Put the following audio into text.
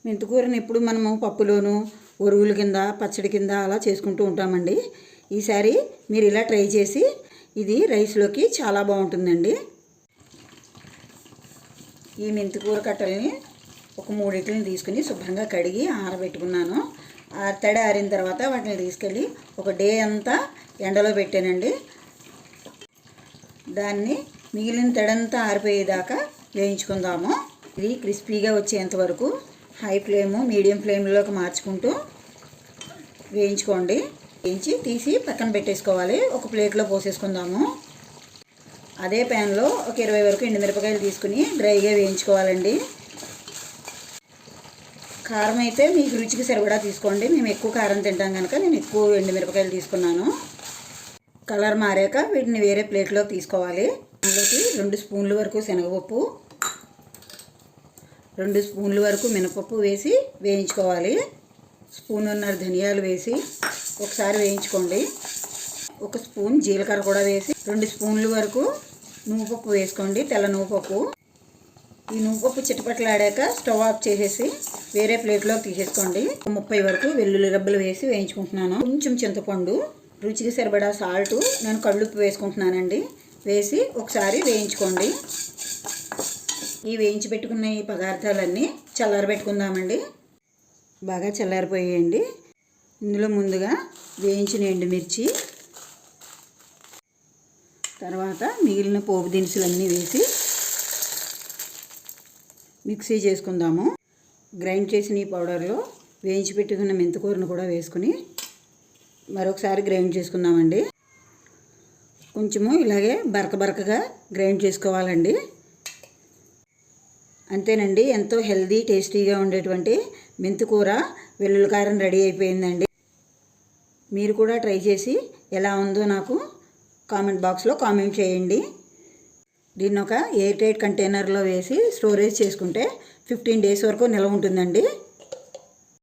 మెంతికూరని ఎప్పుడు మనము పప్పులోను ఒరుగుల కింద పచ్చడి కింద అలా చేసుకుంటూ ఉంటామండి. ఈసారి మీరు ఇలా ట్రై చేసి ఇది రైస్లోకి చాలా బాగుంటుందండి. ఈ మెంతికూర కట్టల్ని ఒక 3 తీసుకుని శుభ్రంగా కడిగి ఆరబెట్టుకున్నాను. తడి ఆరిన తర్వాత వాటిని తీసుకెళ్ళి ఒక డే అంతా ఎండలో పెట్టానండి. దాన్ని మిగిలిన తడంతా ఆరిపోయేదాకా వేయించుకుందాము. ఇది క్రిస్పీగా వచ్చేంత వరకు హై ఫ్లేమ్ మీడియం ఫ్లేమ్లోకి మార్చుకుంటూ వేయించుకోండి. వేయించి తీసి పక్కన పెట్టేసుకోవాలి. ఒక ప్లేట్లో పోసేసుకుందాము. అదే ప్యాన్లో ఒక 20 వరకు ఎండుమిరపకాయలు తీసుకుని డ్రైగా వేయించుకోవాలండి. కారం అయితే మీకు రుచికి సరిపడా తీసుకోండి. మేము ఎక్కువ కారం తింటాం కనుక నేను ఎక్కువ ఎండుమిరపకాయలు తీసుకున్నాను. కలర్ మారాక వీటిని వేరే ప్లేట్లోకి తీసుకోవాలి. అందులోకి 2 స్పూన్ల వరకు శనగపప్పు, 2 స్పూన్ల వరకు మినపప్పు వేసి వేయించుకోవాలి. 1.5 స్పూన్ ధనియాలు వేసి ఒకసారి వేయించుకోండి. 1 స్పూన్ జీలకర్ర కూడా వేసి 2 స్పూన్ల వరకు నువ్వుపప్పు వేసుకోండి, తెల్ల నువ్వుపప్పు. ఈ నువ్వుపప్పు చిటపట్లాడాక స్టవ్ ఆఫ్ చేసేసి వేరే ప్లేట్లోకి తీసేసుకోండి. 30 వరకు వెల్లుల్లి రబ్బలు వేసి వేయించుకుంటున్నాను. కొంచెం చింతపండు, రుచికి సరిపడా సాల్ట్, నేను కళ్ళుప్పు వేసుకుంటున్నానండి. వేసి ఒకసారి వేయించుకోండి. ఈ వేయించి పెట్టుకున్న ఈ పదార్థాలన్నీ చల్లారబెట్టుకుందామండి. బాగా చల్లారిపోయాయండి. ఇందులో ముందుగా వేయించిన ఎండుమిర్చి, తర్వాత మిగిలిన పోపు దినుసులన్నీ వేసి మిక్సీ చేసుకుందాము. గ్రైండ్ చేసిన ఈ పౌడర్లో వేయించి పెట్టుకున్న మెంతికూరను కూడా వేసుకుని మరొకసారి గ్రైండ్ చేసుకుందామండి. కొంచెము ఇలాగే బరకగా గ్రైండ్ చేసుకోవాలండి. అంతేనండి, ఎంతో హెల్దీ టేస్టీగా ఉండేటువంటి మెంతికూర వెల్లుల్లి కారం రెడీ అయిపోయిందండి. మీరు కూడా ట్రై చేసి ఎలా ఉందో నాకు కామెంట్ బాక్స్లో కామెంట్ చేయండి. దీన్ని ఒక ఎయిర్ టైట్ కంటైనర్లో వేసి స్టోరేజ్ చేసుకుంటే 15 డేస్ వరకు నిల్వ ఉంటుందండి.